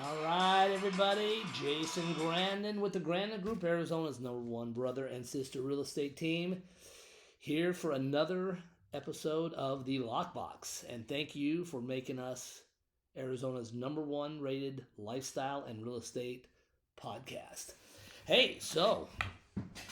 All right, everybody. Jason Grandin with the Grandin Group, Arizona's #1 brother and sister real estate team, here for another episode of the Lockbox. And thank you for making us Arizona's #1 rated lifestyle and real estate podcast. Hey, so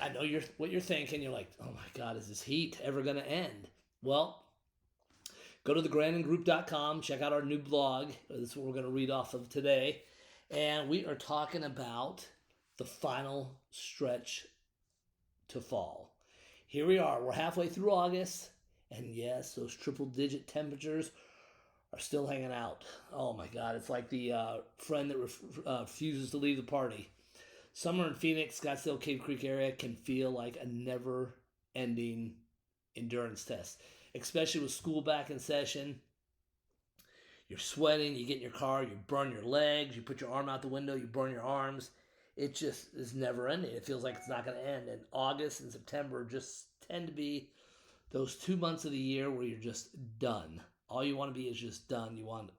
I know what you're thinking. You're like, oh my God, is this heat ever going to end? Well, go to thegrandingroup.com, check out our new blog. This is what we're going to read off of today. And we are talking about the final stretch to fall. Here we are. We're halfway through August. And yes, those triple-digit temperatures are still hanging out. Oh my God, it's like the friend that refuses to leave the party. Summer in Phoenix, Scottsdale-Cave Creek area can feel like a never-ending endurance test, especially with school back in session. You're sweating, you get in your car, you burn your legs, you put your arm out the window, you burn your arms. It just is never ending. It feels like it's not going to end. And August and September just tend to be those 2 months of the year where you're just done. All you want to be is just done. You want to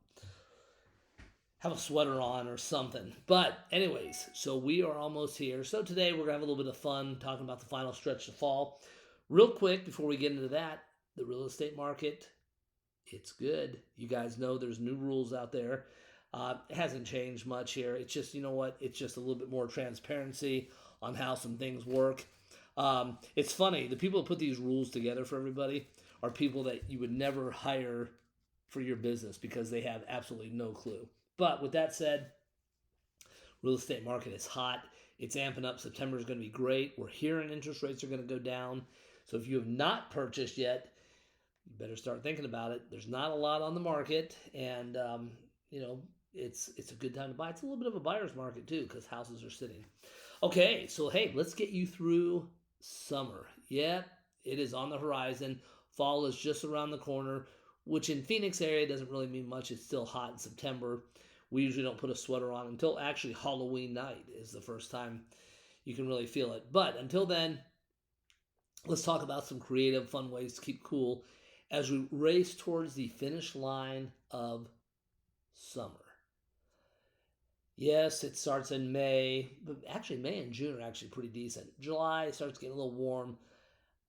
have a sweater on or something. But anyways, so we are almost here. So today we're going to have a little bit of fun talking about the final stretch to fall. Real quick, before we get into that, the real estate market, it's good. You guys know there's new rules out there. It hasn't changed much here. It's just, you know what? It's just a little bit more transparency on how some things work. It's funny. The people that put these rules together for everybody are people that you would never hire for your business because they have absolutely no clue. But with that said, real estate market is hot. It's amping up. September is going to be great. We're hearing interest rates are going to go down. So if you have not purchased yet, you better start thinking about it. There's not a lot on the market, and it's a good time to buy. It's a little bit of a buyer's market too because houses are sitting. Okay, so hey, let's get you through summer. Yeah, it is on the horizon. Fall is just around the corner, which in Phoenix area doesn't really mean much. It's still hot in September. We usually don't put a sweater on until actually Halloween night is the first time you can really feel it. But until then, let's talk about some creative, fun ways to keep cool as we race towards the finish line of summer. Yes, it starts in May, but actually May and June are actually pretty decent. July starts getting a little warm.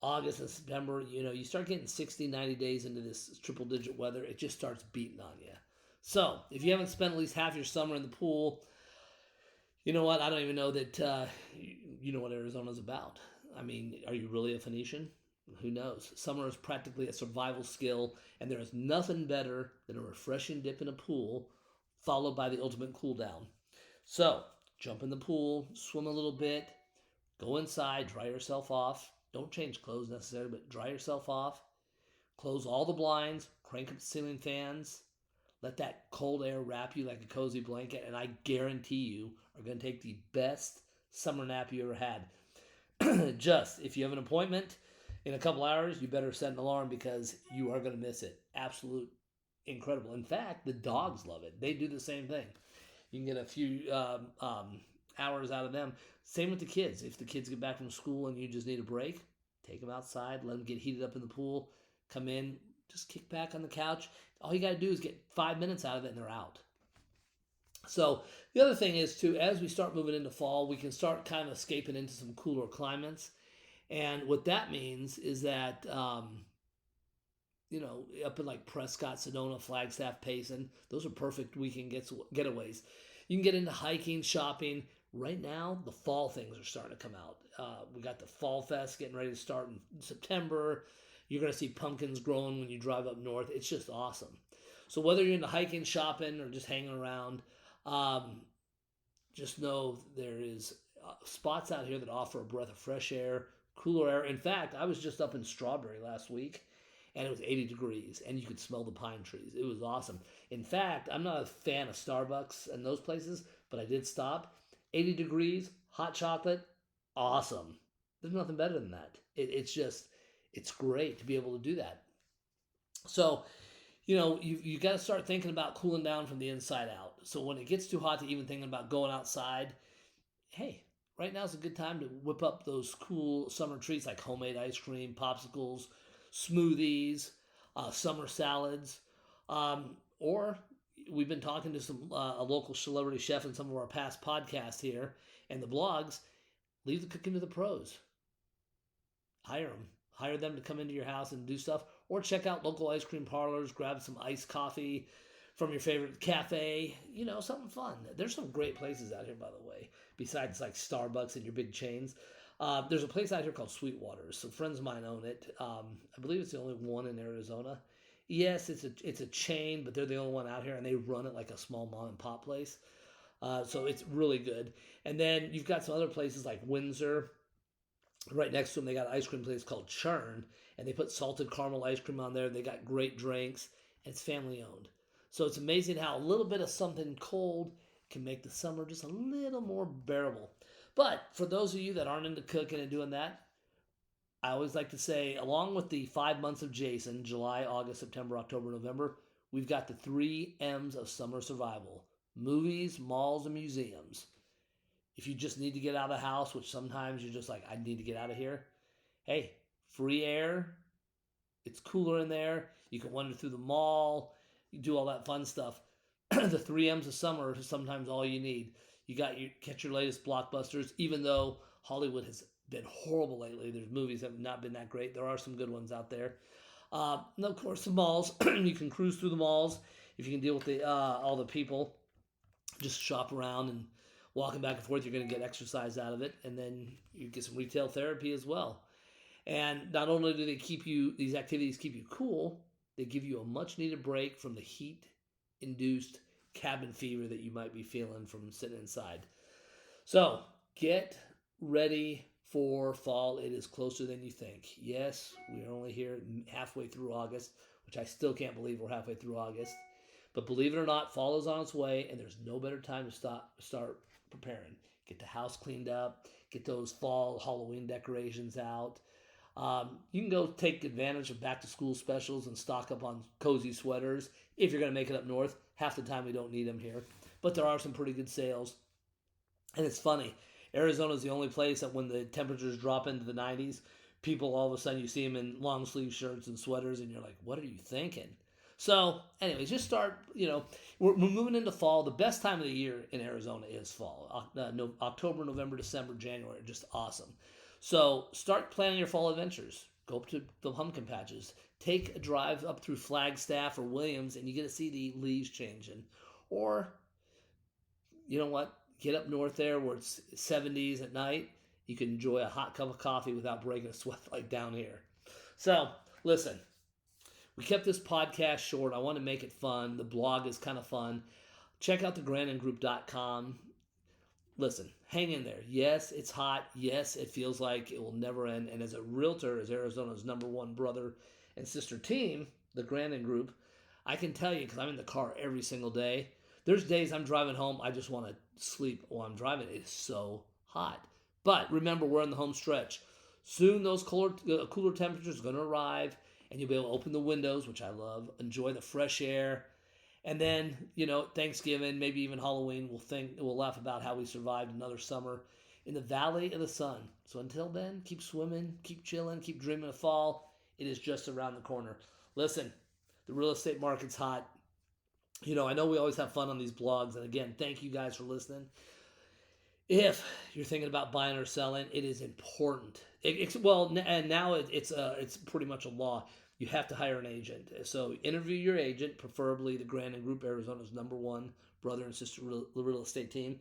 August and September, you start getting 60, 90 days into this triple-digit weather. It just starts beating on you. So if you haven't spent at least half your summer in the pool, you know what? I don't even know that you know what Arizona's about. I mean, are you really a Phoenician? Who knows? Summer is practically a survival skill, and there is nothing better than a refreshing dip in a pool, followed by the ultimate cool down. So, jump in the pool, swim a little bit, go inside, dry yourself off. Don't change clothes necessarily, but dry yourself off. Close all the blinds, crank up the ceiling fans, let that cold air wrap you like a cozy blanket, and I guarantee you are going to take the best summer nap you ever had. Just, if you have an appointment in a couple hours, you better set an alarm because you are going to miss it. Absolute incredible. In fact, the dogs love it. They do the same thing. You can get a few hours out of them. Same with the kids. If the kids get back from school and you just need a break, take them outside, let them get heated up in the pool, come in, just kick back on the couch. All you got to do is get 5 minutes out of it and they're out. So the other thing is, too, as we start moving into fall, we can start kind of escaping into some cooler climates. And what that means is that, up in like Prescott, Sedona, Flagstaff, Payson, those are perfect weekend getaways. You can get into hiking, shopping. Right now, the fall things are starting to come out. We got the Fall Fest getting ready to start in September. You're going to see pumpkins growing when you drive up north. It's just awesome. So whether you're into hiking, shopping, or just hanging around, just know there is spots out here that offer a breath of fresh air, cooler air. In fact, I was just up in Strawberry last week, and it was 80 degrees, and you could smell the pine trees. It was awesome. In fact, I'm not a fan of Starbucks and those places, but I did stop. 80 degrees, hot chocolate, awesome. There's nothing better than that. It's great to be able to do that. So, you got to start thinking about cooling down from the inside out. So when it gets too hot to even thinking about going outside, hey, right now is a good time to whip up those cool summer treats like homemade ice cream, popsicles, smoothies, summer salads, or we've been talking to a local celebrity chef in some of our past podcasts here and the blogs. Leave the cooking to the pros. Hire them to come into your house and do stuff, or check out local ice cream parlors, grab some iced coffee from your favorite cafe, something fun. There's some great places out here, by the way, besides like Starbucks and your big chains. There's a place out here called Sweetwater's. Some friends of mine own it. I believe it's the only one in Arizona. Yes, it's a chain, but they're the only one out here, and they run it like a small mom and pop place. So it's really good. And then you've got some other places like Windsor. Right next to them, they got an ice cream place called Churn, and they put salted caramel ice cream on there. They got great drinks, and it's family owned. So it's amazing how a little bit of something cold can make the summer just a little more bearable. But for those of you that aren't into cooking and doing that, I always like to say, along with the 5 months of Jason, July, August, September, October, November, we've got the 3 M's of summer survival: movies, malls, and museums. If you just need to get out of the house, which sometimes you're just like, I need to get out of here. Hey, free air. It's cooler in there. You can wander through the mall. You do all that fun stuff. The 3 M's of summer is sometimes all you need. You catch your latest blockbusters, even though Hollywood has been horrible lately. There's movies that have not been that great. There are some good ones out there. And of course, the malls. You can cruise through the malls if you can deal with all the people. Just shop around and walking back and forth. You're going to get exercise out of it, and then you get some retail therapy as well. And not only do these activities keep you cool, they give you a much needed break from the heat-induced cabin fever that you might be feeling from sitting inside. So get ready for fall. It is closer than you think. Yes, we are only here halfway through August, which I still can't believe we're halfway through August. But believe it or not, fall is on its way, and there's no better time to start preparing. Get the house cleaned up, get those fall Halloween decorations out. You can go take advantage of back-to-school specials and stock up on cozy sweaters if you're going to make it up north. Half the time we don't need them here, but there are some pretty good sales. And it's funny, Arizona is the only place that when the temperatures drop into the 90s, people all of a sudden you see them in long sleeve shirts and sweaters, and you're like, what are you thinking? So, anyways, just start, we're moving into fall. The best time of the year in Arizona is fall. October, November, December, January are just awesome. So, start planning your fall adventures. Go up to the pumpkin patches. Take a drive up through Flagstaff or Williams, and you get to see the leaves changing. Or, you know what? Get up north there where it's 70s at night. You can enjoy a hot cup of coffee without breaking a sweat like down here. So, listen. We kept this podcast short. I want to make it fun. The blog is kind of fun. Check out thegrandingroup.com. Listen, hang in there. Yes, it's hot. Yes, it feels like it will never end. And as a realtor, as Arizona's #1 brother and sister team, the Grandin Group, I can tell you, because I'm in the car every single day, there's days I'm driving home, I just want to sleep while I'm driving. It is so hot. But remember, we're in the home stretch. Soon those cooler temperatures are going to arrive. And you'll be able to open the windows, which I love, enjoy the fresh air. And then, Thanksgiving, maybe even Halloween, we'll laugh about how we survived another summer in the Valley of the Sun. So until then, keep swimming, keep chilling, keep dreaming of fall. It is just around the corner. Listen, the real estate market's hot. I know we always have fun on these blogs. And again, thank you guys for listening. If you're thinking about buying or selling, it is important. And now it's pretty much a law. You have to hire an agent. So interview your agent, preferably the Grandin Group, Arizona's #1 brother and sister real estate team.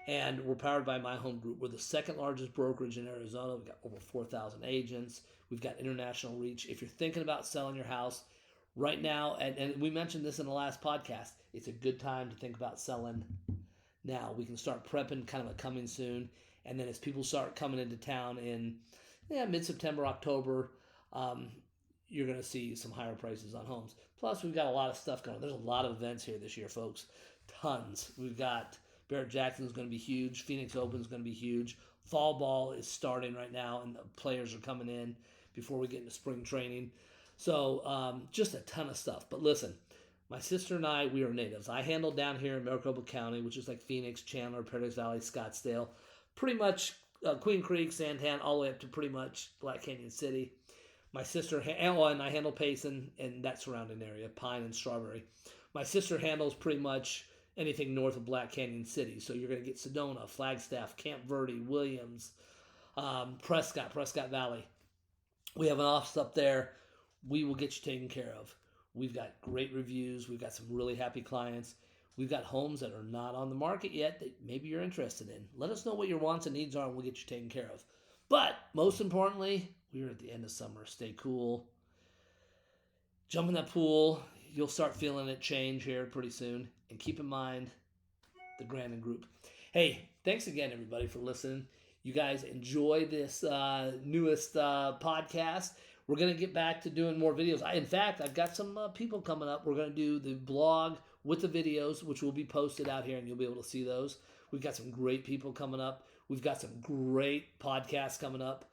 And we're powered by My Home Group. We're the second largest brokerage in Arizona. We've got over 4,000 agents. We've got international reach. If you're thinking about selling your house right now, and we mentioned this in the last podcast, it's a good time to think about selling now. We can start prepping kind of a coming soon. And then as people start coming into town in mid-September, October, you're going to see some higher prices on homes. Plus, we've got a lot of stuff going on. There's a lot of events here this year, folks. Tons. We've got Barrett Jackson's going to be huge. Phoenix Open's going to be huge. Fall ball is starting right now, and the players are coming in before we get into spring training. So just a ton of stuff. But listen, my sister and I, we are natives. I handle down here in Maricopa County, which is like Phoenix, Chandler, Paradise Valley, Scottsdale. Pretty much Queen Creek, Santan, all the way up to pretty much Black Canyon City. My sister, and I handle Payson and that surrounding area, Pine and Strawberry. My sister handles pretty much anything north of Black Canyon City. So you're going to get Sedona, Flagstaff, Camp Verde, Williams, Prescott Valley. We have an office up there. We will get you taken care of. We've got great reviews. We've got some really happy clients. We've got homes that are not on the market yet that maybe you're interested in. Let us know what your wants and needs are, and we'll get you taken care of. But most importantly, we're at the end of summer. Stay cool. Jump in that pool. You'll start feeling it change here pretty soon. And keep in mind the Grandin Group. Hey, thanks again, everybody, for listening. You guys enjoy this newest podcast. We're going to get back to doing more videos. In fact, I've got some people coming up. We're going to do the blog with the videos, which will be posted out here, and you'll be able to see those. We've got some great people coming up. We've got some great podcasts coming up,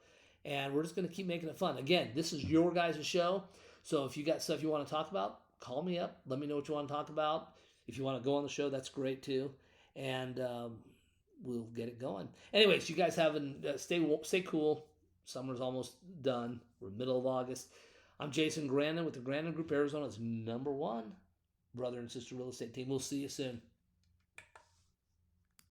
and we're just going to keep making it fun. Again, this is your guys' show, so if you got stuff you want to talk about, call me up. Let me know what you want to talk about. If you want to go on the show, that's great too, and we'll get it going. Anyways, you guys stay cool. Summer's almost done. We're middle of August. I'm Jason Grandin with the Grandin Group, Arizona's #1 brother and sister real estate team. We'll see you soon.